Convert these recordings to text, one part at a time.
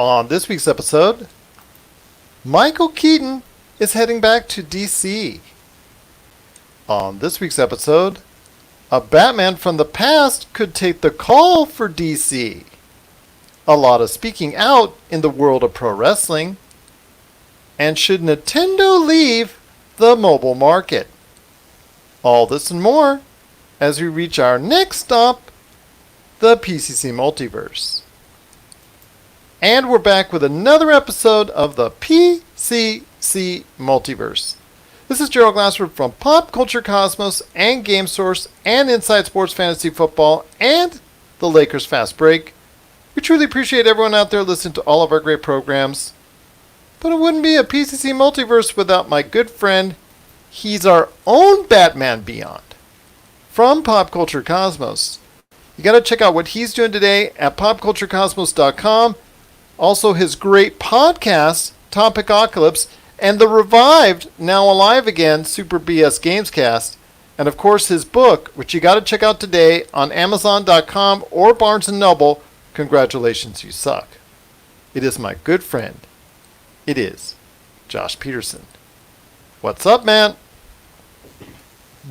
On this week's episode, Michael Keaton is heading back to DC. On this week's episode, a Batman from the past could take the call for DC. A lot of speaking out in the world of pro wrestling. And should Nintendo leave the mobile market? All this and more as we reach our next stop, the PCC Multiverse. And we're back with another episode of the PCC Multiverse. This is Gerald Glassford from Pop Culture Cosmos and Game Source and Inside Sports Fantasy Football and the Lakers Fast Break. We truly appreciate everyone out there listening to all of our great programs. But it wouldn't be a PCC Multiverse without my good friend. He's our own Batman Beyond from Pop Culture Cosmos. You got to check out what he's doing today at popculturecosmos.com. Also his great podcast, Topicocalypse, and the revived, now alive again, Super BS Gamescast. And of course his book, which you got to check out today on Amazon.com or Barnes & Noble, Congratulations, You Suck. It is my good friend. It is Josh Peterson. What's up, man?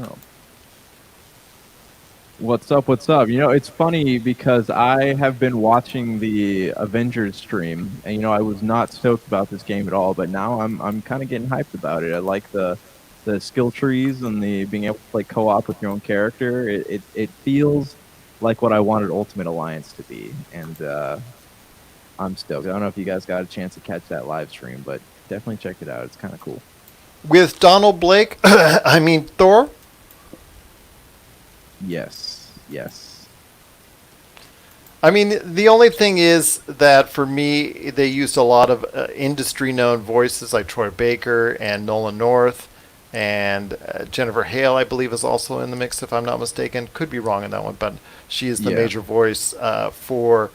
Oh. What's up? What's up? You know, it's funny because I have been watching the Avengers stream, and I was not stoked about this game at all. But now I'm kind of getting hyped about it. I like the skill trees and the being able to play co-op with your own character. It feels like what I wanted Ultimate Alliance to be, and I'm stoked. I don't know if you guys got a chance to catch that live stream, but definitely check it out. It's kind of cool. With Donald Blake, Thor. Yes. I mean, the only thing is that for me, they used a lot of industry-known voices like Troy Baker and Nolan North, and Jennifer Hale, I believe, is also in the mix, if I'm not mistaken. Could be wrong on that one, but she is the major voice for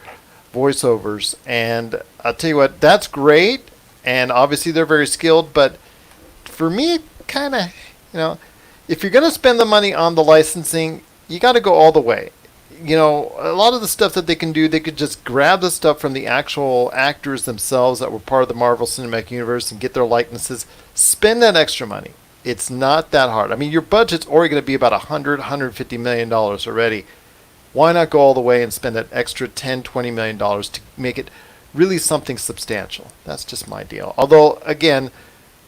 voiceovers. And I'll tell you what, that's great, and obviously they're very skilled, but for me, kind of, if you're going to spend the money on the licensing, you got to go all the way. A lot of the stuff that they can do, they could just grab the stuff from the actual actors themselves that were part of the Marvel Cinematic Universe and get their likenesses. Spend that extra money. It's not that hard. I mean, your budget's already going to be about $150 million already. Why not go all the way and spend that extra $10, $20 million to make it really something substantial? That's just my deal. Although, again,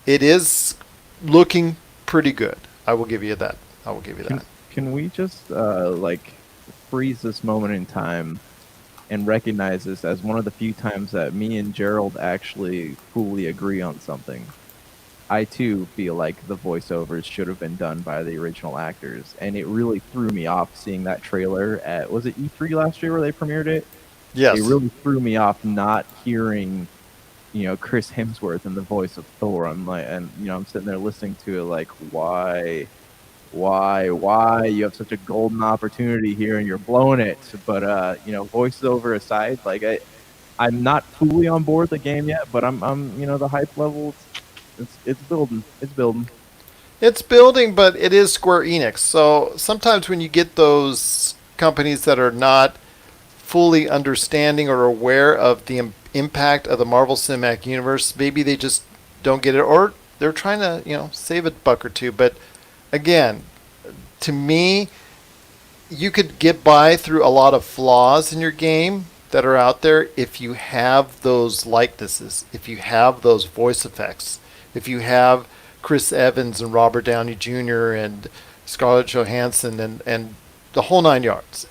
it is looking pretty good. I will give you that. Can we just freeze this moment in time and recognize this as one of the few times that me and Gerald actually fully agree on something? I too feel like the voiceovers should have been done by the original actors, and it really threw me off seeing that trailer at, was it E3 last year where they premiered it? Yes. It really threw me off not hearing Chris Hemsworth in the voice of Thor. I'm sitting there listening to it like, why you have such a golden opportunity here and you're blowing it. But voiceover aside, I'm not fully on board the game yet, but I'm the hype level, it's building. It's building, but it is Square Enix. So sometimes when you get those companies that are not fully understanding or aware of the impact of the Marvel Cinematic Universe, maybe they just don't get it, or they're trying to save a buck or two. But again, to me, you could get by through a lot of flaws in your game that are out there if you have those likenesses, if you have those voice effects, if you have Chris Evans and Robert Downey Jr. and Scarlett Johansson and the whole nine yards.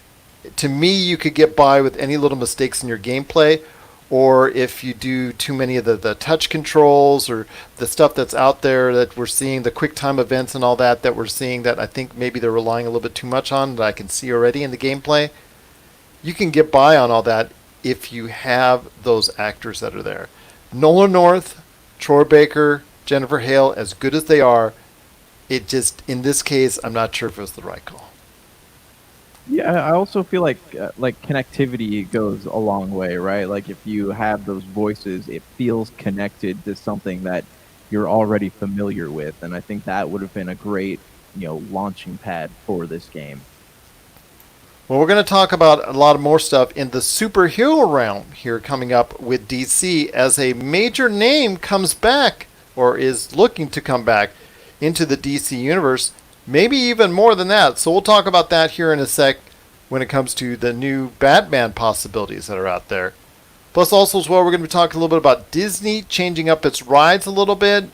To me, you could get by with any little mistakes in your gameplay, or if you do too many of the touch controls or the stuff that's out there that we're seeing, the quick time events and all that we're seeing that I think maybe they're relying a little bit too much on that I can see already in the gameplay. You can get by on all that if you have those actors that are there. Nolan North, Troy Baker, Jennifer Hale, as good as they are, it just, in this case, I'm not sure if it was the right call. Yeah, I also feel like connectivity goes a long way, right? Like if you have those voices, it feels connected to something that you're already familiar with, and I think that would have been a great, launching pad for this game. Well, we're going to talk about a lot of more stuff in the superhero realm here coming up with DC as a major name comes back or is looking to come back into the DC universe. Maybe even more than that. So we'll talk about that here in a sec when it comes to the new Batman possibilities that are out there. Plus, also as well, we're going to be talking a little bit about Disney changing up its rides a little bit,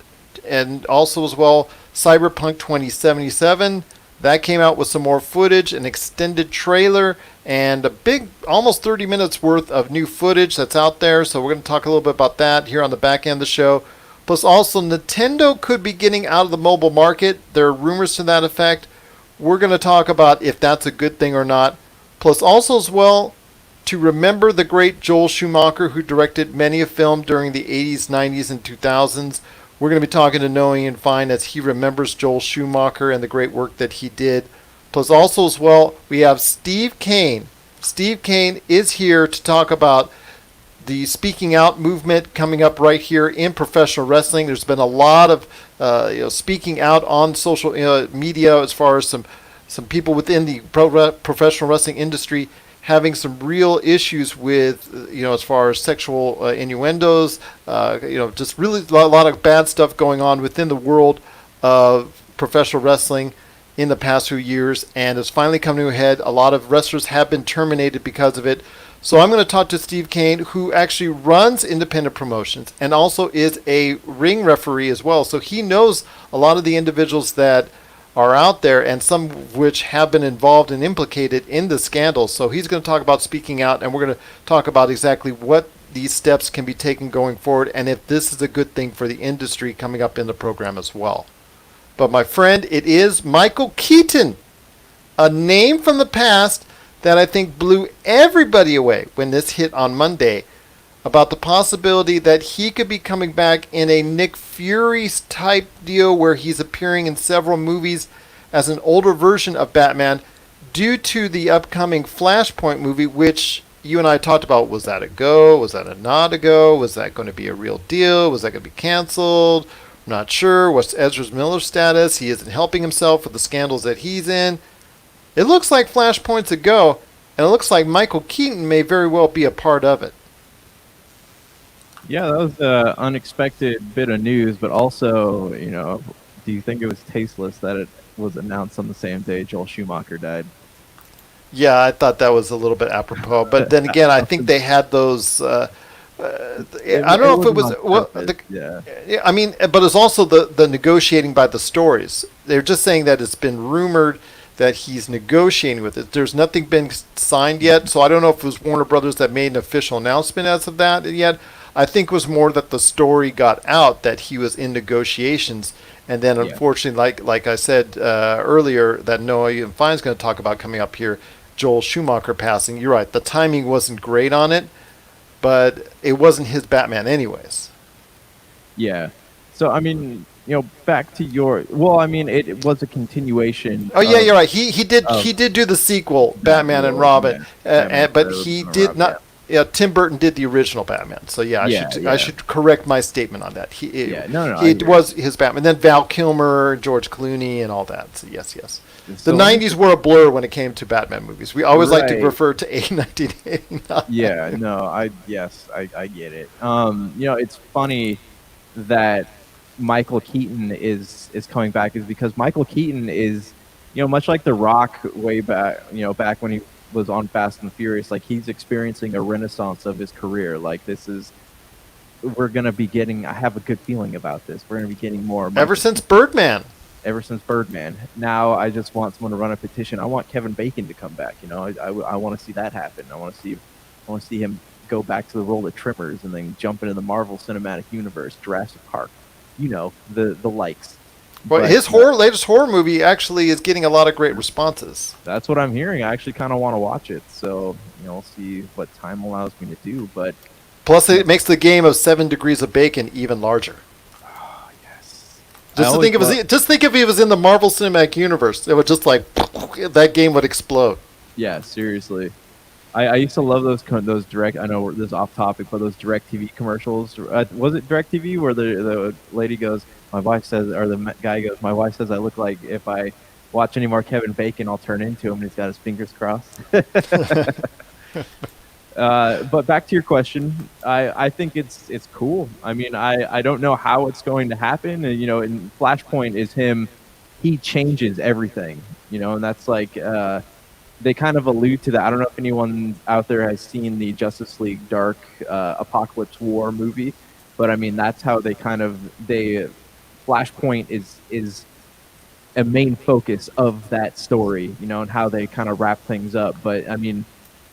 and also as well, Cyberpunk 2077. That came out with some more footage, an extended trailer, and a big, almost 30 minutes worth of new footage that's out there. So we're going to talk a little bit about that here on the back end of the show. Plus, also, Nintendo could be getting out of the mobile market. There are rumors to that effect. We're going to talk about if that's a good thing or not. Plus, also as well, to remember the great Joel Schumacher, who directed many a film during the 80s, 90s, and 2000s. We're going to be talking to Noe and Fine as he remembers Joel Schumacher and the great work that he did. Plus, also as well, we have Steve Kane. Steve Kane is here to talk about the speaking out movement coming up right here in professional wrestling. There's been a lot of speaking out on social media as far as some people within the professional wrestling industry having some real issues with, as far as sexual innuendos, just really a lot of bad stuff going on within the world of professional wrestling in the past few years, and it's finally come to a head. A lot of wrestlers have been terminated because of it. So I'm going to talk to Steve Kane, who actually runs independent promotions and also is a ring referee as well. So he knows a lot of the individuals that are out there, and some of which have been involved and implicated in the scandal. So he's going to talk about speaking out, and we're going to talk about exactly what these steps can be taken going forward, and if this is a good thing for the industry coming up in the program as well. But my friend, it is Michael Keaton, a name from the past that I think blew everybody away when this hit on Monday, about the possibility that he could be coming back in a Nick Fury type deal where he's appearing in several movies as an older version of Batman due to the upcoming Flashpoint movie, which you and I talked about. Was that a go? Was that a not a go? Was that going to be a real deal? Was that going to be canceled? I'm not sure. What's Ezra Miller's status? He isn't helping himself with the scandals that he's in. It looks like Flashpoint's a go, and it looks like Michael Keaton may very well be a part of it. Yeah, that was an unexpected bit of news, but also, do you think it was tasteless that it was announced on the same day Joel Schumacher died? Yeah, I thought that was a little bit apropos, but then again, I think they had those. I don't know if it was. I mean, but it's also the negotiating by the stories. They're just saying that it's been rumored that he's negotiating with it. There's nothing been signed yet, so I don't know if it was Warner Brothers that made an official announcement as of that yet. I think it was more that the story got out that he was in negotiations, and then unfortunately, like I said earlier, that Noah and Fine's going to talk about coming up here, Joel Schumacher passing. You're right, the timing wasn't great on it, but it wasn't his Batman anyways. Yeah. So, I mean, back to your... Well, I mean, it was a continuation. Oh, yeah, you're right. He did do the sequel, Batman and Robin, but he did not... Yeah. Yeah, Tim Burton did the original Batman, so I should correct my statement on that. It was his Batman. Then Val Kilmer, George Clooney, and all that. So yes. The 90s were a blur when it came to Batman movies. We always like to refer to 1989. Yeah, no, I get it. It's funny that Michael Keaton is coming back, is because Michael Keaton is, much like The Rock way back, back when he was on Fast and Furious, like he's experiencing a renaissance of his career. Like we're going to be getting, I have a good feeling about this. We're going to be getting more. Ever since Birdman. Now I just want someone to run a petition. I want Kevin Bacon to come back. I want to see that happen. I want to see him go back to the role of Trimmers and then jump into the Marvel Cinematic Universe, Jurassic Park, the likes. Well, his latest horror movie actually is getting a lot of great responses. That's what I'm hearing. I actually kind of want to watch it. So, we'll see what time allows me to do. But plus, it makes the game of 7 Degrees of Bacon even larger. Oh, yes. Just think if he was in the Marvel Cinematic Universe, it would just that game would explode. Yeah, seriously. I used to love those direct. I know this is off topic, but those DirecTV commercials. Was it DirecTV where the lady goes, my wife says, or the guy goes, my wife says I look like if I watch any more Kevin Bacon, I'll turn into him, and he's got his fingers crossed. But back to your question, I think it's cool. I mean, I don't know how it's going to happen. And, and Flashpoint is him. He changes everything, and that's like they kind of allude to that. I don't know if anyone out there has seen the Justice League Dark Apocalypse War movie, but I mean that's how they Flashpoint is a main focus of that story, and how they kind of wrap things up. But I mean,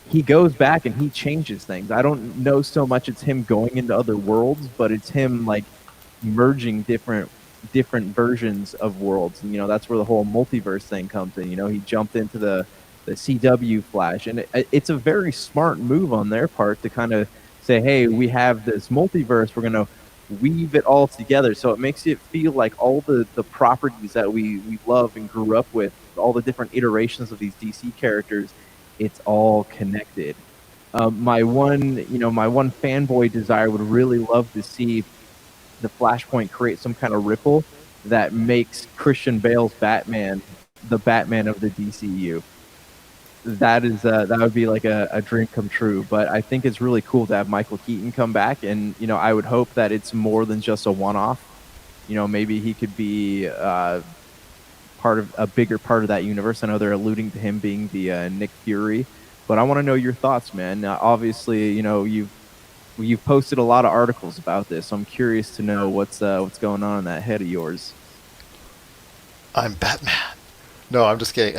he goes back and he changes things. I don't know so much it's him going into other worlds, but it's him like merging different versions of worlds. And, that's where the whole multiverse thing comes in. He jumped into the CW Flash, and it's a very smart move on their part to kind of say, hey, we have this multiverse, we're going to weave it all together. So it makes it feel like all the properties that we love and grew up with, all the different iterations of these DC characters, it's all connected. My one fanboy desire would really love to see the Flashpoint create some kind of ripple that makes Christian Bale's Batman the Batman of the DCU. That would be like a dream come true. But I think it's really cool to have Michael Keaton come back, and I would hope that it's more than just a one-off. Maybe he could be part of a bigger part of that universe. I know they're alluding to him being the Nick Fury, but I want to know your thoughts, man. Obviously, you've posted a lot of articles about this, so I'm curious to know what's going on in that head of yours. I'm Batman. No, I'm just kidding.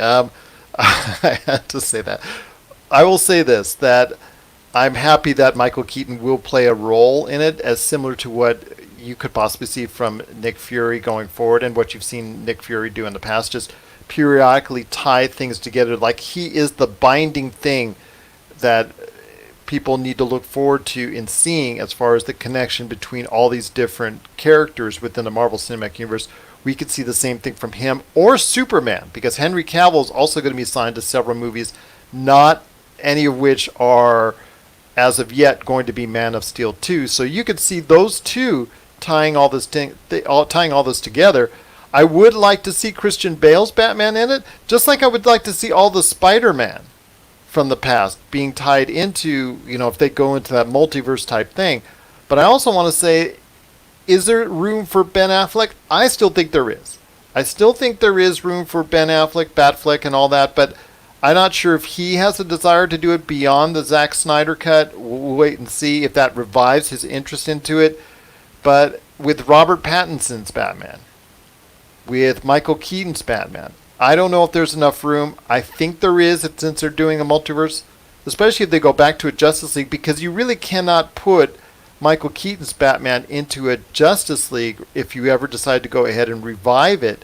I had to say that. I will say this, that I'm happy that Michael Keaton will play a role in it, as similar to what you could possibly see from Nick Fury going forward and what you've seen Nick Fury do in the past, just periodically tie things together. Like, he is the binding thing that people need to look forward to in seeing, as far as the connection between all these different characters within the Marvel Cinematic Universe. We could see the same thing from him or Superman, because Henry Cavill is also going to be signed to several movies, not any of which are, as of yet, going to be Man of Steel 2. So you could see those two tying all this together. I would like to see Christian Bale's Batman in it, just like I would like to see all the Spider-Man from the past being tied into, if they go into that multiverse type thing. But I also want to say, is there room for Ben Affleck? I still think there is. I still think there is room for Ben Affleck, Batfleck, and all that, but I'm not sure if he has a desire to do it beyond the Zack Snyder cut. We'll wait and see if that revives his interest into it. But with Robert Pattinson's Batman, with Michael Keaton's Batman, I don't know if there's enough room. I think there is, since they're doing a multiverse, especially if they go back to a Justice League, because you really cannot put Michael Keaton's Batman into a Justice League if you ever decide to go ahead and revive it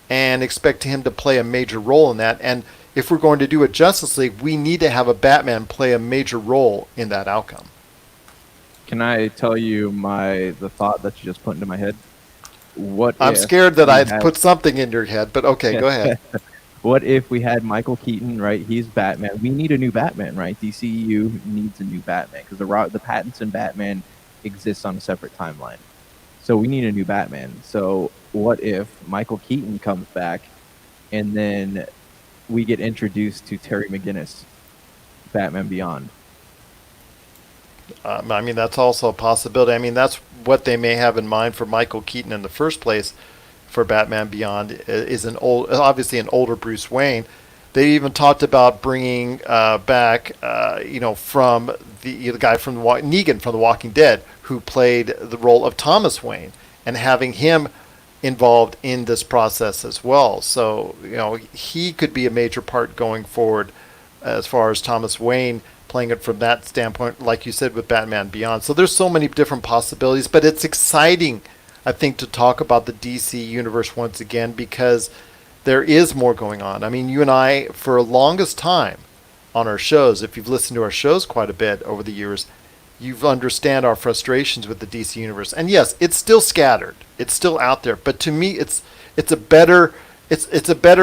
and expect him to play a major role in that. And if we're going to do a Justice League, we need to have a Batman play a major role in that outcome. Can I tell you the thought that you just put into my head? I'm scared that I put something in your head, but okay, go ahead. What if we had Michael Keaton, right? He's Batman. We need a new Batman, right? DCEU needs a new Batman, because the Pattinson Batman exists on a separate timeline. So we need a new Batman. So what if Michael Keaton comes back and then we get introduced to Terry McGinnis, Batman Beyond? I mean, that's also a possibility. I mean, that's what they may have in mind for Michael Keaton in the first place for Batman Beyond, is obviously an older Bruce Wayne. They even talked about bringing back, from the guy from Negan from The Walking Dead, who played the role of Thomas Wayne, and having him involved in this process as well. So, he could be a major part going forward as far as Thomas Wayne playing it from that standpoint, like you said, with Batman Beyond. So there's so many different possibilities, but it's exciting, I think, to talk about the DC universe once again, because there is more going on. I mean, you and I, for the longest time on our shows, if you've listened to our shows quite a bit over the years, you understand our frustrations with the DC universe. And yes, it's still scattered. It's still out there. But to me, it's a better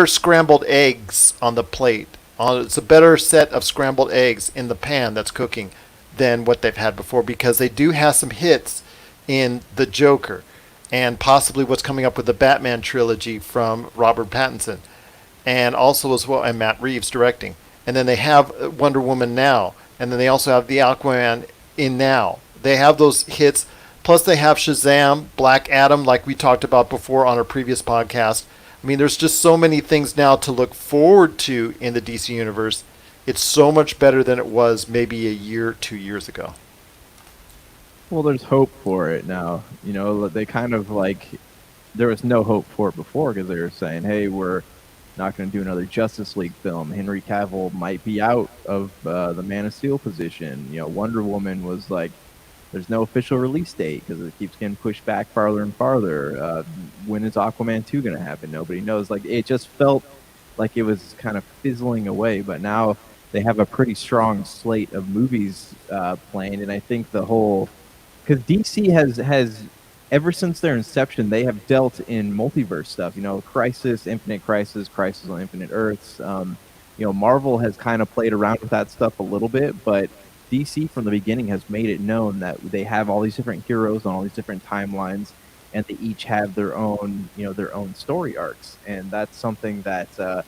scrambled eggs on the plate. It's a better set of scrambled eggs in the pan that's cooking than what they've had before, because they do have some hits in the Joker and possibly what's coming up with the Batman trilogy from Robert Pattinson. and also as well, and Matt Reeves directing. And then they have Wonder Woman now, and then they also have the Aquaman in now. They have those hits, plus they have Shazam, Black Adam, like we talked about before on our previous podcast. I mean, there's just so many things now to look forward to in the DC universe. It's so much better than it was maybe a year, 2 years ago. Well, there's hope for it now. You know, they kind of like, there was no hope for it before because they were saying, hey, we're not going to do another Justice League film. Henry Cavill might be out of the Man of Steel position. You know, Wonder Woman was like, there's no official release date because it keeps getting pushed back farther and farther. When is Aquaman 2 going to happen? Nobody knows. Like, it just felt like it was kind of fizzling away, but now they have a pretty strong slate of movies planned, and I think the whole, because DC has ever since their inception, they have dealt in multiverse stuff. You know, Crisis, Infinite Crisis, Crisis on Infinite Earths. You know, Marvel has kind of played around with that stuff a little bit, but DC from the beginning has made it known that they have all these different heroes on all these different timelines, and they each have their own, you know, their own story arcs, and that's something that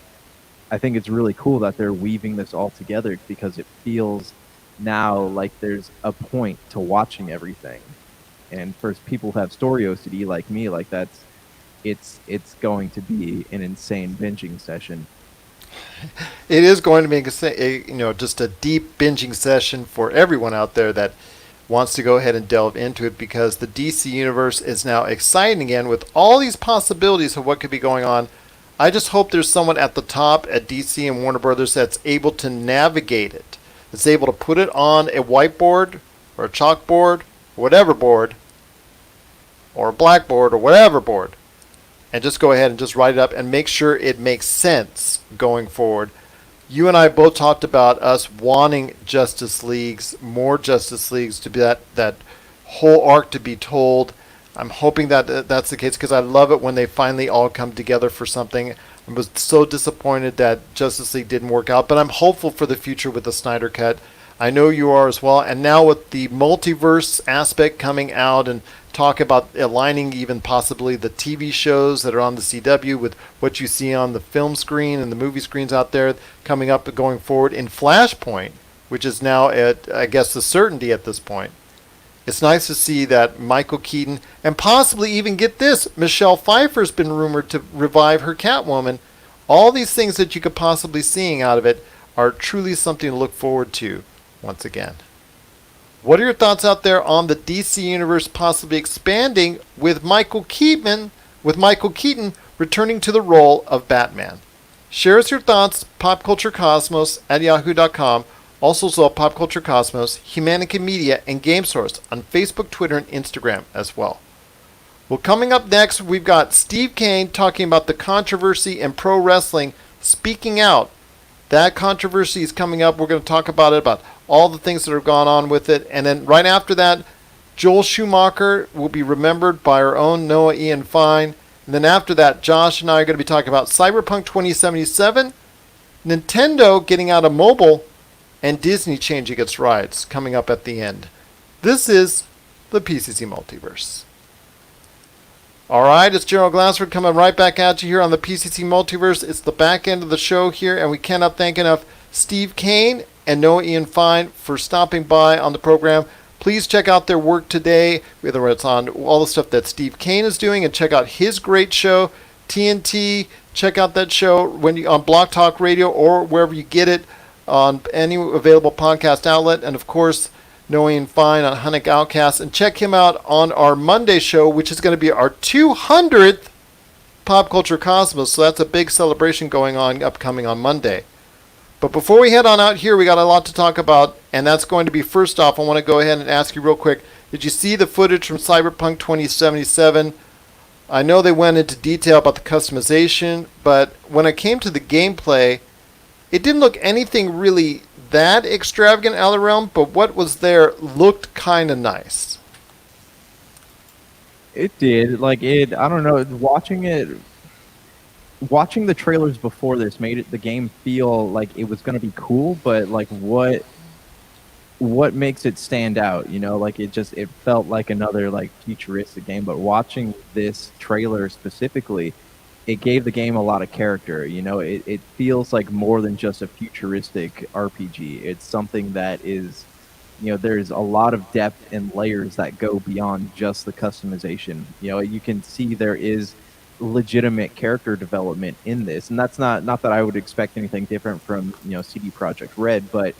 I think it's really cool that they're weaving this all together because it feels now like there's a point to watching everything. And for people who have story OCD like me, like it's going to be an insane binging session. It is going to be just a deep binging session for everyone out there that wants to go ahead and delve into it, because the DC universe is now exciting again with all these possibilities of what could be going on. I just hope there's someone at the top at DC and Warner Brothers that's able to navigate it, that's able to put it on a whiteboard or a chalkboard, whatever board, or a blackboard or whatever board, and just go ahead and just write it up and make sure it makes sense going forward. You and I both talked about us wanting more Justice Leagues to be that whole arc to be told. I'm hoping that that's the case, because I love it when they finally all come together for something. I was so disappointed that Justice League didn't work out, but I'm hopeful for the future with the Snyder Cut. I know you are as well. And now with the multiverse aspect coming out, and talk about aligning even possibly the TV shows that are on the CW with what you see on the film screen and the movie screens out there coming up and going forward in Flashpoint, which is now at, I guess, the certainty at this point. It's nice to see that Michael Keaton, and possibly even, get this, Michelle Pfeiffer's been rumored to revive her Catwoman. All these things that you could possibly seeing out of it are truly something to look forward to once again. What are your thoughts out there on the DC universe possibly expanding with Michael Keaton returning to the role of Batman? Share us your thoughts, popculturecosmos@yahoo.com. Also Pop Culture Cosmos, Humanica Media, and Game Source on Facebook, Twitter, and Instagram as well. Well, coming up next, we've got Steve Kane talking about the controversy in pro wrestling, speaking out. That controversy is coming up. We're going to talk about it, about all the things that have gone on with it. And then right after that, Joel Schumacher will be remembered by our own Noah Ian Fine. And then after that, Josh and I are going to be talking about Cyberpunk 2077, Nintendo getting out of mobile, and Disney changing its rides, coming up at the end. This is the PCC Multiverse. All right, it's Gerald Glassford coming right back at you here on the PCC Multiverse. It's the back end of the show here, and we cannot thank enough Steve Kane and Noah Ian Fine for stopping by on the program. Please check out their work today, whether it's on all the stuff that Steve Kane is doing, and check out his great show, TNT. Check out that show on Block Talk Radio or wherever you get it, on any available podcast outlet. And of course, Noah Ian Fine on Hunnick Outcast. And check him out on our Monday show, which is going to be our 200th Pop Culture Cosmos. So that's a big celebration going on, upcoming on Monday. But before we head on out here, we got a lot to talk about. And that's going to be, first off, I want to go ahead and ask you real quick, did you see the footage from Cyberpunk 2077? I know they went into detail about the customization, but when it came to the gameplay, it didn't look anything really that extravagant out of the realm, but what was there looked kind of nice. It did. Like, I don't know, watching the trailers before this made the game feel like it was going to be cool, but like what makes it stand out, you know? Like, it felt like another like futuristic game, but watching this trailer specifically, it gave the game a lot of character. You know, it feels like more than just a futuristic RPG. It's something that is, you know, there's a lot of depth and layers that go beyond just the customization. You know, you can see there is legitimate character development in this, and that's not that I would expect anything different from, you know, CD Projekt Red, but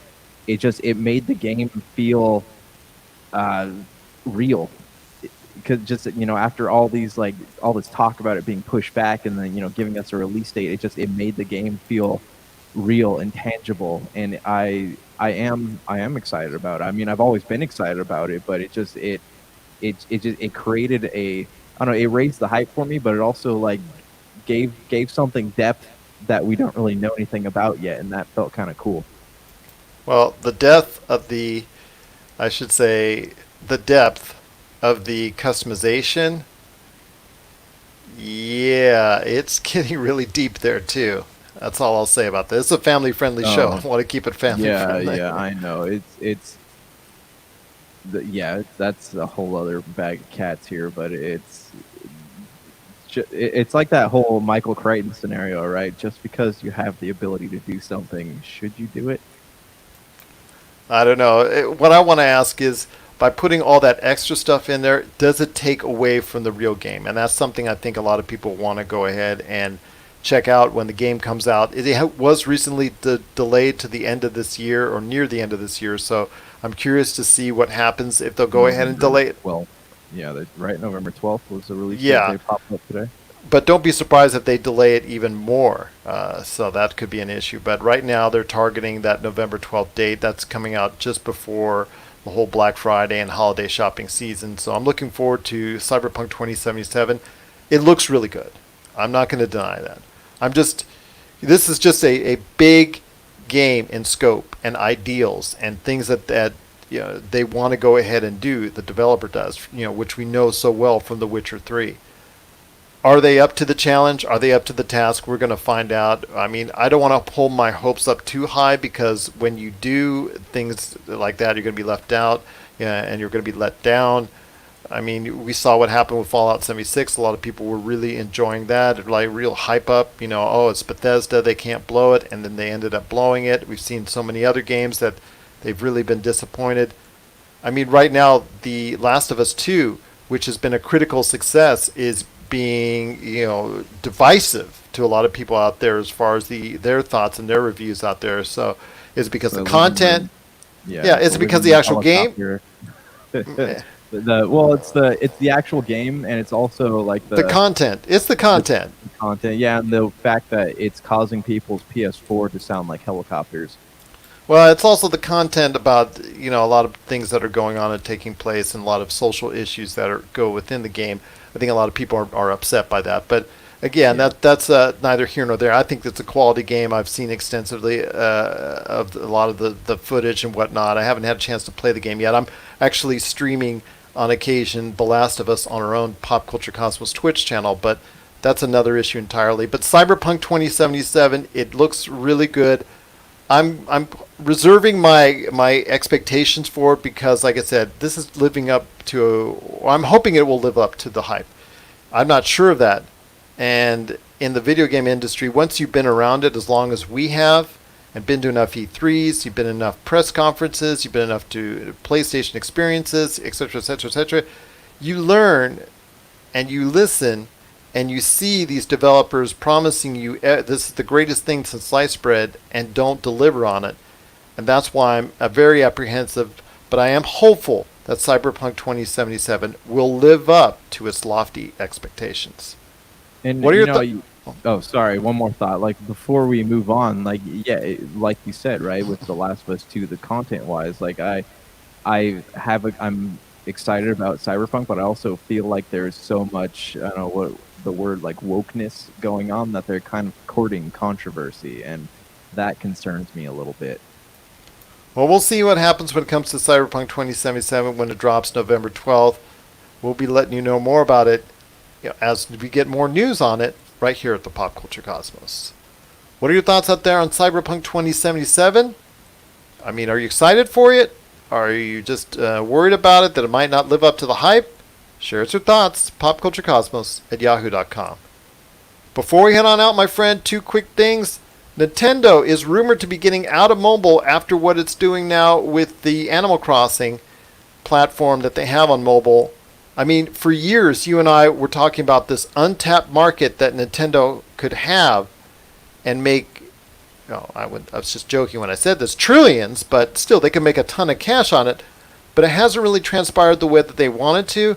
it made the game feel uh, real. Because just, you know, after all these, like, all this talk about it being pushed back and then, you know, giving us a release date, it made the game feel real and tangible, and I am excited about it. I mean, I've always been excited about it, but it created a, I don't know, it raised the hype for me, but it also, like, gave something depth that we don't really know anything about yet, and that felt kind of cool. Well, the depth of the, I should say, the depth of the customization, yeah, it's getting really deep there too. That's all I'll say about this. It's a family-friendly show. I want to keep it family-friendly. Yeah, I know. Yeah, that's a whole other bag of cats here, but it's like that whole Michael Crichton scenario, right? Just because you have the ability to do something, should you do it? I don't know. What I want to ask is, by putting all that extra stuff in there, does it take away from the real game? And that's something I think a lot of people want to go ahead and check out when the game comes out. It was recently delayed to the end of this year, or near the end of this year, so I'm curious to see what happens if they'll go ahead and delay it. Well, yeah, right. November 12th was the release Yeah. date. They popped up today. But don't be surprised if they delay it even more. So that could be an issue. But right now they're targeting that November 12th date. That's coming out just before the whole Black Friday and holiday shopping season. So I'm looking forward to Cyberpunk 2077. It looks really good. I'm not going to deny that. This is just a big game in scope and ideals and things that you know, they want to go ahead and do, the developer does, you know, which we know so well from The Witcher 3. Are they up to the challenge? Are they up to the task? We're going to find out. I mean, I don't want to hold my hopes up too high, because when you do things like that, you're going to be left out, yeah, and you're going to be let down. I mean, we saw what happened with Fallout 76. A lot of people were really enjoying that, like real hype up. You know, oh, it's Bethesda, they can't blow it, and then they ended up blowing it. We've seen so many other games that they've really been disappointed. I mean, right now, The Last of Us 2, which has been a critical success, is being, you know, divisive to a lot of people out there as far as their thoughts and their reviews out there. So is it because the content? Yeah, is it because the actual game? It's the actual game, and it's also like the content. It's the content. The content, yeah, and the fact that it's causing people's PS4 to sound like helicopters. Well, it's also the content about, you know, a lot of things that are going on and taking place, and a lot of social issues that go within the game. I think a lot of people are upset by that. But again, that's neither here nor there. I think it's a quality game. I've seen extensively of a lot of the footage and whatnot. I haven't had a chance to play the game yet. I'm actually streaming on occasion The Last of Us on our own Pop Culture Cosmos Twitch channel, but that's another issue entirely. But Cyberpunk 2077, it looks really good. I'm reserving my expectations for it, because, like I said, this is living up to. I'm hoping it will live up to the hype. I'm not sure of that. And in the video game industry, once you've been around it as long as we have, and been to enough E3s, you've been to enough press conferences, you've been enough to PlayStation experiences, etc., etc., etc., you learn and you listen. And you see these developers promising you this is the greatest thing since sliced bread, and don't deliver on it. And that's why I'm very apprehensive, but I am hopeful that Cyberpunk 2077 will live up to its lofty expectations. And what are your oh, sorry, one more thought. Like, before we move on, like, yeah, like you said, right, with The Last of Us 2, the content-wise, like, I'm excited about Cyberpunk, but I also feel like there's so much, I don't know what the word, like, wokeness going on, that they're kind of courting controversy, and that concerns me a little bit. Well, we'll see what happens when it comes to Cyberpunk 2077 when it drops November 12th. We'll be letting you know more about it, you know, as we get more news on it right here at the Pop Culture Cosmos. What are your thoughts out there on Cyberpunk 2077? I mean, are you excited for it? Are you just worried about it, that it might not live up to the hype? Share us your thoughts, popculturecosmos@yahoo.com. Before we head on out, my friend, two quick things. Nintendo is rumored to be getting out of mobile after what it's doing now with the Animal Crossing platform that they have on mobile. I mean, for years, you and I were talking about this untapped market that Nintendo could have and make, I was just joking when I said this, trillions, but still, they can make a ton of cash on it. But it hasn't really transpired the way that they wanted to.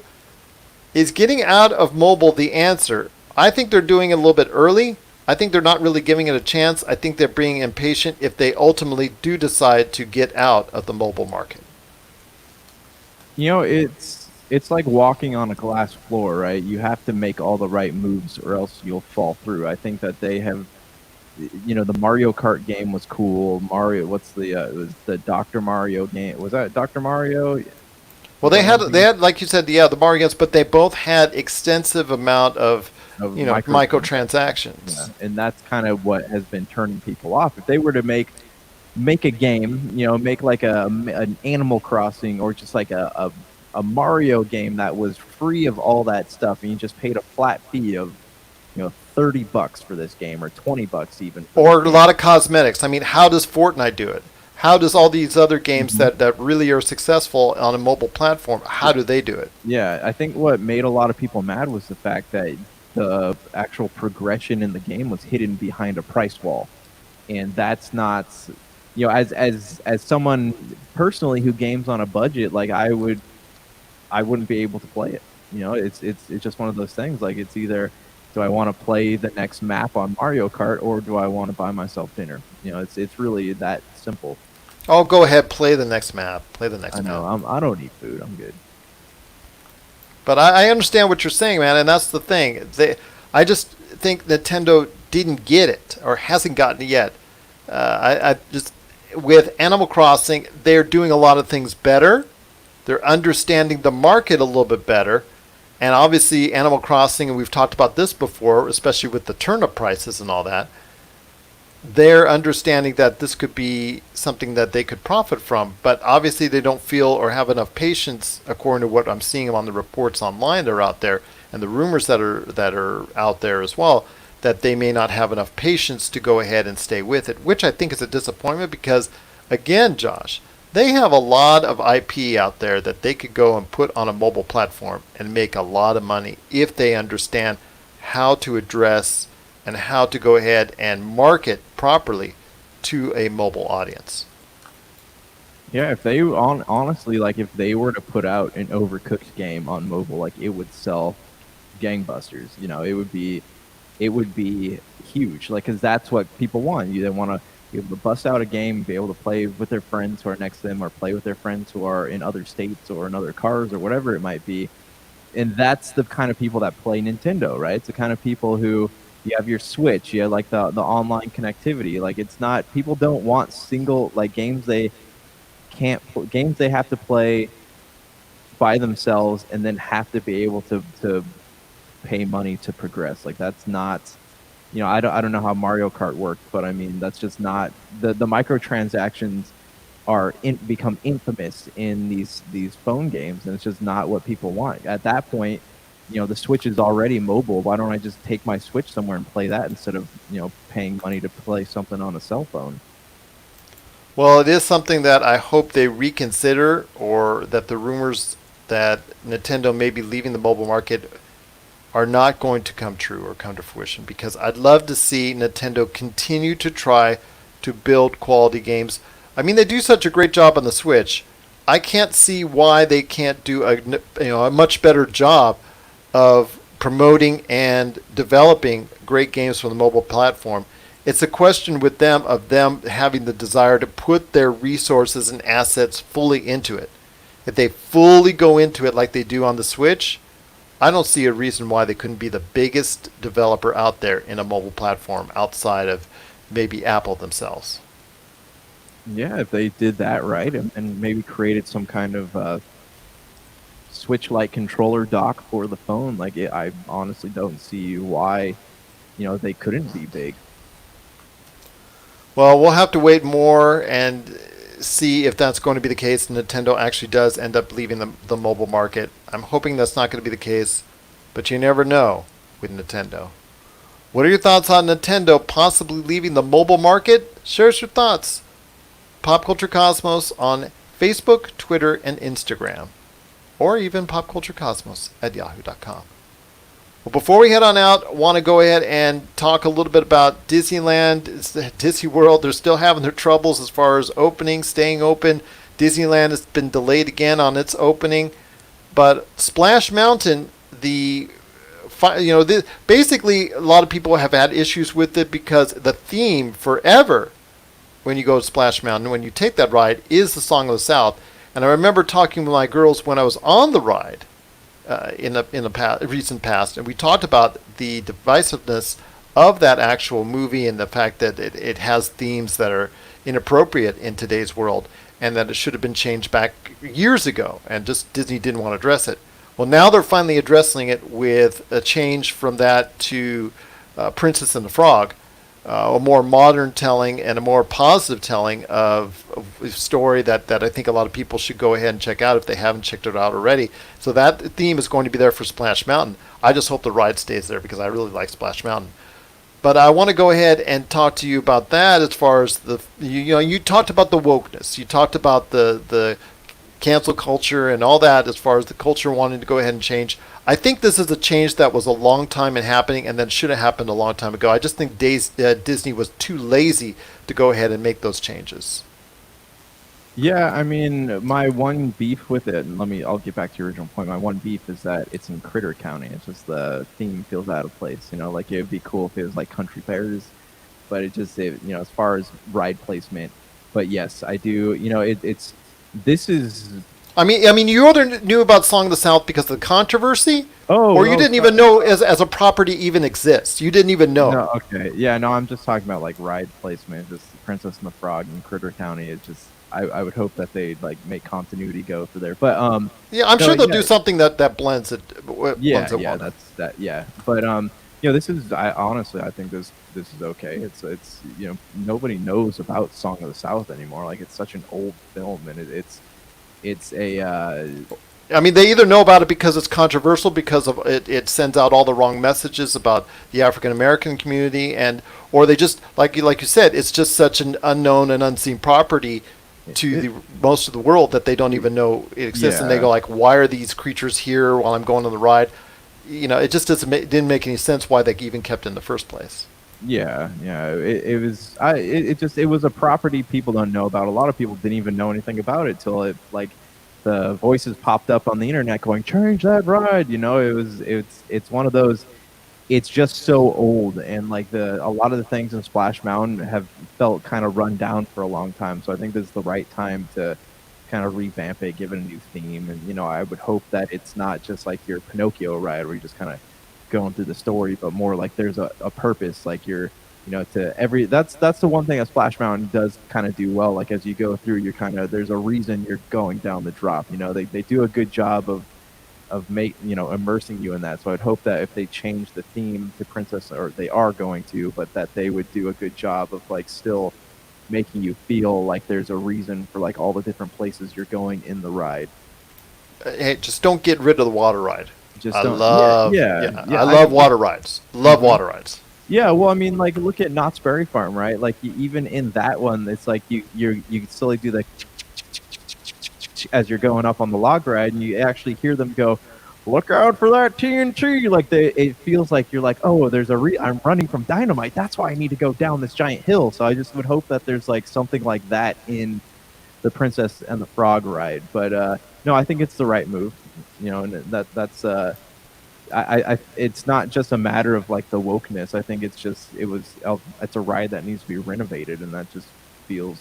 Is getting out of mobile the answer? I think they're doing it a little bit early. I think they're not really giving it a chance. I think they're being impatient if they ultimately do decide to get out of the mobile market. It's like walking on a glass floor, right? You have to make all the right moves or else you'll fall through. I think that they have, the Mario Kart game was cool. Mario, it was the Dr. Mario game. Was that Dr. Mario? Well, they had like you said, the Mario games, but they both had extensive amount of microtransactions. Yeah, and that's kind of what has been turning people off. If they were to make a game, make like an Animal Crossing or just like a Mario game that was free of all that stuff, and you just paid a flat fee of $30 for this game or $20 even, or a lot of cosmetics. I mean, how does Fortnite do it? How does all these other games that really are successful on a mobile platform, how do they do it? Yeah, I think what made a lot of people mad was the fact that the actual progression in the game was hidden behind a price wall. And that's not, as someone personally who games on a budget, like I wouldn't be able to play it. It's just one of those things. Like, it's either, do I want to play the next map on Mario Kart or do I want to buy myself dinner? It's really that simple. Oh, go ahead, play the next map. I know, I don't eat food. I'm good. But I understand what you're saying, man, and that's the thing. I just think Nintendo didn't get it or hasn't gotten it yet. I just, with Animal Crossing, they're doing a lot of things better. They're understanding the market a little bit better. And obviously, Animal Crossing, and we've talked about this before, especially with the turnip prices and all that, they're understanding that this could be something that they could profit from. But obviously, they don't feel or have enough patience, according to what I'm seeing on the reports online that are out there and the rumors that are out there as well, that they may not have enough patience to go ahead and stay with it, which I think is a disappointment because, again, Josh, they have a lot of IP out there that they could go and put on a mobile platform and make a lot of money if they understand how to address and how to go ahead and market properly to a mobile audience. Yeah, if they honestly, like, if they were to put out an Overcooked game on mobile, like, it would sell gangbusters. It would be huge, like, because that's what people want. They want to be able to bust out a game, be able to play with their friends who are next to them, or play with their friends who are in other states or in other cars or whatever it might be. And that's the kind of people that play Nintendo, right? It's the kind of people who, you have your Switch, you have like the online connectivity. Like, it's not, people don't want single, like, games they have to play by themselves and then have to be able to pay money to progress. Like, that's not, I don't know how Mario Kart works, but I mean, that's just not, the microtransactions become infamous in these phone games, and it's just not what people want. At that point, the Switch is already mobile. Why don't I just take my Switch somewhere and play that instead of, paying money to play something on a cell phone? Well, it is something that I hope they reconsider, or that the rumors that Nintendo may be leaving the mobile market are not going to come true or come to fruition, because I'd love to see Nintendo continue to try to build quality games. I mean, they do such a great job on the Switch. I can't see why they can't do a much better job of promoting and developing great games for the mobile platform. It's a question with them of them having the desire to put their resources and assets fully into it. If they fully go into it like they do on the Switch, I don't see a reason why they couldn't be the biggest developer out there in a mobile platform outside of maybe Apple themselves. Yeah, if they did that right and maybe created some kind of Switch-like controller dock for the phone, like, I honestly don't see why, they couldn't be big. Well, we'll have to wait more and see if that's going to be the case. Nintendo actually does end up leaving the mobile market. I'm hoping that's not going to be the case, but you never know with Nintendo. What are your thoughts on Nintendo possibly leaving the mobile market? Share us your thoughts. Pop Culture Cosmos on Facebook, Twitter, and Instagram. Or even popculturecosmos@yahoo.com. Well, before we head on out, I want to go ahead and talk a little bit about Disneyland. It's the Disney World. They're still having their troubles as far as opening, staying open. Disneyland has been delayed again on its opening. But Splash Mountain, basically a lot of people have had issues with it because the theme forever when you go to Splash Mountain, when you take that ride, is the Song of the South. And I remember talking with my girls when I was on the ride in the recent past, and we talked about the divisiveness of that actual movie and the fact that it has themes that are inappropriate in today's world, and that it should have been changed back years ago, and just Disney didn't want to address it. Well, now they're finally addressing it with a change from that to Princess and the Frog, a more modern telling and a more positive telling of a story that I think a lot of people should go ahead and check out if they haven't checked it out already. So that theme is going to be there for Splash Mountain. I just hope the ride stays there because I really like Splash Mountain. But I want to go ahead and talk to you about that as far as you talked about the wokeness. You talked about the cancel culture and all that as far as the culture wanting to go ahead and change. I think this is a change that was a long time in happening and that should have happened a long time ago. I just think Disney was too lazy to go ahead and make those changes. Yeah, I mean, my one beef with it, and I'll get back to your original point. My one beef is that it's in Critter County. It's just the theme feels out of place. Like it would be cool if it was like Country Fairs, but as far as ride placement. But yes, I do. This is. I mean, you either knew about Song of the South because of the controversy, or you didn't even know as a property even exists. You didn't even know. No, okay, yeah, no, I'm just talking about like ride placement. Just Princess and the Frog in Critter County. It's just. I would hope that they like make continuity go for there, but yeah, I'm sure they'll do something that blends it. Yeah, that's that. Yeah, but this is honestly I think this is okay. It's nobody knows about Song of the South anymore. Like it's such an old film, and it's a. I mean, they either know about it because it's controversial, because of it sends out all the wrong messages about the African American community, or they just like you said, it's just such an unknown and unseen property to most of the world that they don't even know it exists, and they go like, why are these creatures here while I'm going on the ride? It just didn't make any sense why they even kept it in the first place. Yeah, it was a property people don't know about. A lot of people didn't even know anything about it till it like the voices popped up on the internet going, change that ride. It's one of those. It's just so old, and like a lot of the things in Splash Mountain have felt kind of run down for a long time. So I think this is the right time to kind of revamp it, give it a new theme, and I would hope that it's not just like your Pinocchio ride where you're just kind of going through the story, but more like there's a purpose, like that's the one thing that Splash Mountain does kind of do well. Like as you go through, there's a reason you're going down the drop. They do a good job of immersing you in that. So I'd hope that if they change the theme to Princess, or they are going to, but that they would do a good job of like still making you feel like there's a reason for like all the different places you're going in the ride. Hey, just don't get rid of the water ride. I love water rides. Love water rides. Yeah, well, I mean, like look at Knott's Berry Farm, right? Like even in that one, it's like you slowly do the as you're going up on the log ride, and you actually hear them go, look out for that TNT. Like it feels like you're like, oh, I'm running from dynamite. That's why I need to go down this giant hill. So I just would hope that there's like something like that in the Princess and the Frog ride. But no, I think it's the right move. And that's it's not just a matter of like the wokeness. I think it's a ride that needs to be renovated, and that just feels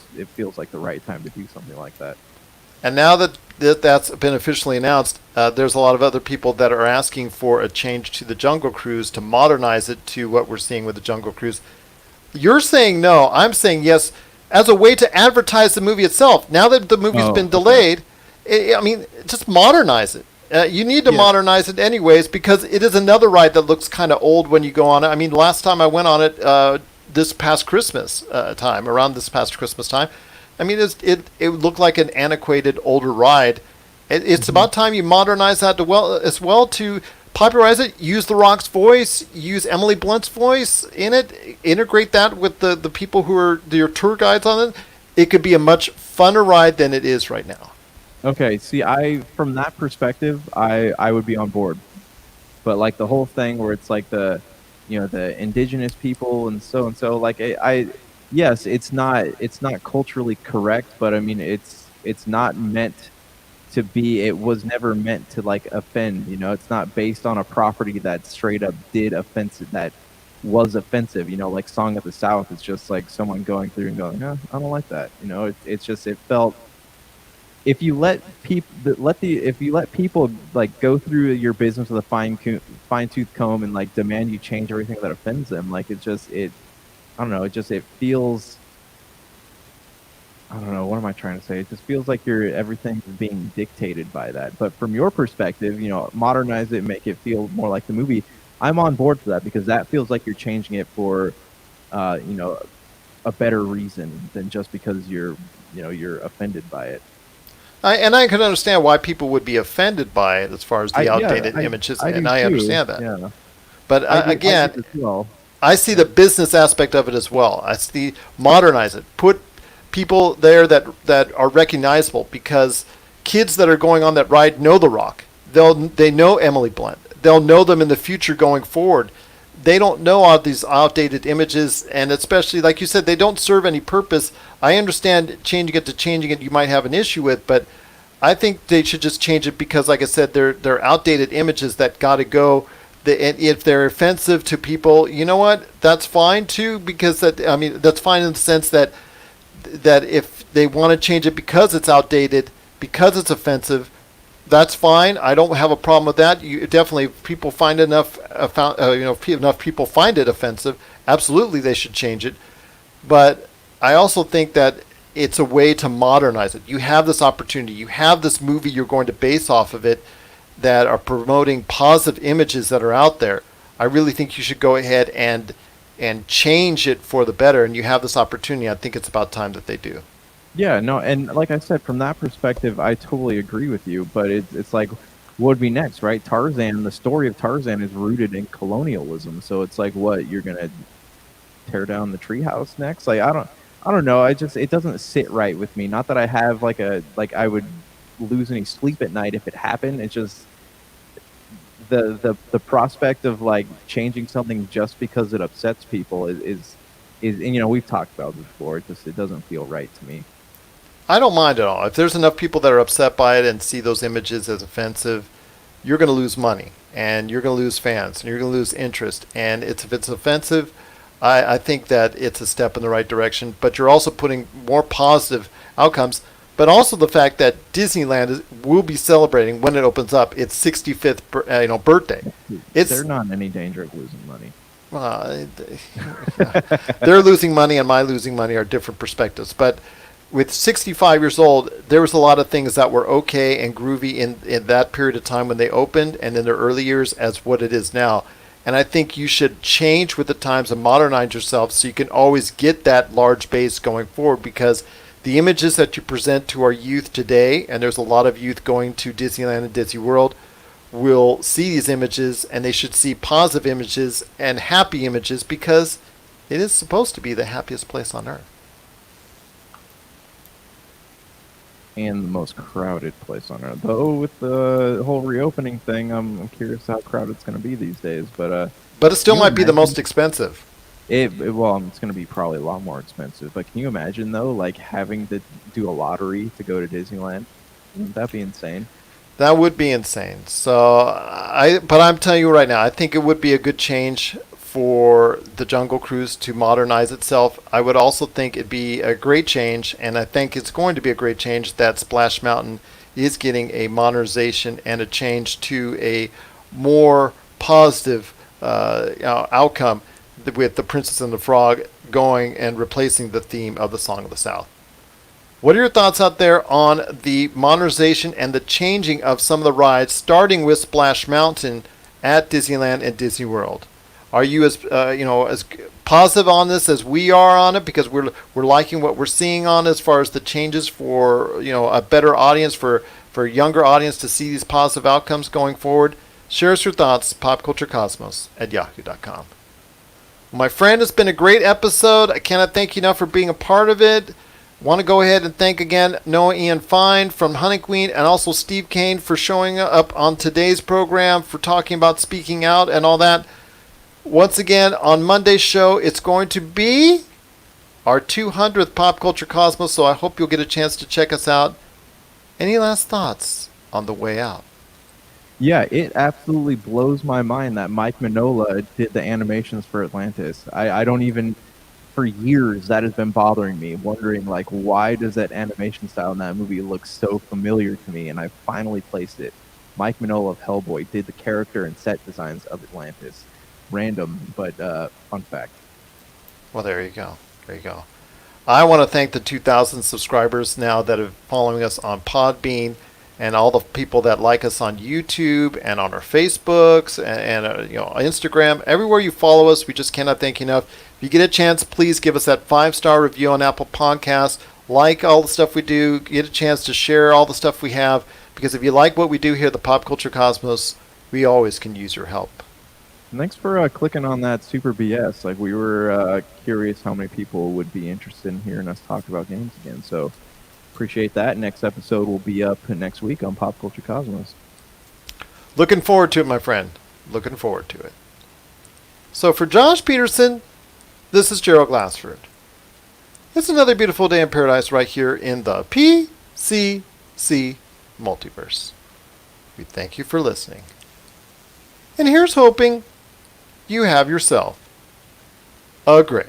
like the right time to do something like that. And now that's been officially announced, there's a lot of other people that are asking for a change to the Jungle Cruise to modernize it to what we're seeing with the Jungle Cruise. You're saying no. I'm saying yes, as a way to advertise the movie itself. Now that the movie's been delayed, just modernize it. You need to modernize it anyways, because it is another ride that looks kind of old when you go on it. I mean, last time I went on it around this past Christmas time, I mean, it looked like an antiquated, older ride. It's about time you modernize that as well to popularize it. Use The Rock's voice. Use Emily Blunt's voice in it. Integrate that with the people who are your tour guides on it. It could be a much funner ride than it is right now. Okay, see, from that perspective, I would be on board. But like the whole thing where it's like the indigenous people and so, like yes, it's not culturally correct, but I mean it's not meant to be. It was never meant to like offend. It's not based on a property that straight up did offensive, that was offensive. Like Song of the South. It's just like someone going through and going, I don't like that. It's just, it felt. If you let people like go through your business with a fine tooth comb and like demand you change everything that offends them, like I don't know, it feels. I don't know, what am I trying to say? It just feels like everything's being dictated by that. But from your perspective, modernize it, make it feel more like the movie. I'm on board for that because that feels like you're changing it for, a better reason than just because you're offended by it. I can understand why people would be offended by it as far as the outdated images, and I understand that. Yeah. But again, I see the business aspect of it as well. I see modernize it, put people there that are recognizable, because kids that are going on that ride know The Rock. They know Emily Blunt. They'll know them in the future going forward. They don't know all these outdated images, and especially, like you said, they don't serve any purpose. I understand changing it you might have an issue with, but I think they should just change it because, like I said, they're outdated images that got to go. And if they're offensive to people, you know what? That's fine too, because that's fine in the sense that if they want to change it because it's outdated, because it's offensive, that's fine. I don't have a problem with that. You definitely, if people find enough people find it offensive, absolutely they should change it. But I also think that it's a way to modernize it. You have this opportunity. You have this movie you're going to base off of it that are promoting positive images that are out there. I really think you should go ahead and change it for the better, and you have this opportunity. I think it's about time that they do. Yeah, no, and like I said, from that perspective, I totally agree with you. But it's like, what would be next, right? Tarzan, the story of Tarzan is rooted in colonialism. So it's like, what, you're gonna tear down the treehouse next? Like, I don't know. It doesn't sit right with me. Not that I have I would lose any sleep at night if it happened. It's just the prospect of like changing something just because it upsets people is and we've talked about this before. It doesn't feel right to me. I don't mind at all. If there's enough people that are upset by it and see those images as offensive, you're going to lose money, and you're going to lose fans, and you're going to lose interest. And if it's offensive, I think that it's a step in the right direction. But you're also putting more positive outcomes. But also the fact that Disneyland will be celebrating when it opens up its 65th birthday. They're not in any danger of losing money. They're losing money, and my losing money are different perspectives. But with 65 years old, there was a lot of things that were okay and groovy in that period of time when they opened, and in their early years as what it is now. And I think you should change with the times and modernize yourself so you can always get that large base going forward, because the images that you present to our youth today, and there's a lot of youth going to Disneyland and Disney World, will see these images, and they should see positive images and happy images, because it is supposed to be the happiest place on earth. And the most crowded place on earth. Though with the whole reopening thing, I'm curious how crowded it's going to be these days. But it still might be the most expensive. It's going to be probably a lot more expensive. But can you imagine though, like having to do a lottery to go to Disneyland? Wouldn't that be insane? That would be insane. But I'm telling you right now, I think it would be a good change for the Jungle Cruise to modernize itself. I would also think it'd be a great change, and I think it's going to be a great change, that Splash Mountain is getting a modernization and a change to a more positive outcome with the Princess and the Frog going and replacing the theme of the Song of the South. What are your thoughts out there on the modernization and the changing of some of the rides, starting with Splash Mountain at Disneyland and Disney World? Are you as positive on this as we are on it, because we're liking what we're seeing on as far as the changes for a better audience, for a younger audience to see these positive outcomes going forward? Share us your thoughts, popculturecosmos@yahoo.com. My friend, it's been a great episode. I cannot thank you enough for being a part of it. Want to go ahead and thank again Noah Ian Fine from Honey Queen and also Steve Kane for showing up on today's program, for talking about speaking out and all that. Once again, on Monday's show, it's going to be our 200th Pop Culture Cosmos, so I hope you'll get a chance to check us out. Any last thoughts on the way out? Yeah, it absolutely blows my mind that Mike Mignola did the animations for Atlantis. I don't even, for years, that has been bothering me, wondering, like, why does that animation style in that movie look so familiar to me? And I finally placed it. Mike Mignola of Hellboy did the character and set designs of Atlantis. Random, but fun fact. Well, there you go. There you go. I want to thank the 2,000 subscribers now that are following us on Podbean, and all the people that like us on YouTube and on our Facebooks and Instagram. Everywhere you follow us, we just cannot thank you enough. If you get a chance, please give us that 5-star review on Apple Podcasts. Like all the stuff we do. Get a chance to share all the stuff we have, because if you like what we do here at the Pop Culture Cosmos, we always can use your help. Thanks for clicking on that Super BS. Like, we were curious how many people would be interested in hearing us talk about games again. So appreciate that. Next episode will be up next week on Pop Culture Cosmos. Looking forward to it, my friend. Looking forward to it. So for Josh Peterson, this is Gerald Glassford. It's another beautiful day in paradise right here in the PCC Multiverse. We thank you for listening. And here's hoping you have yourself a great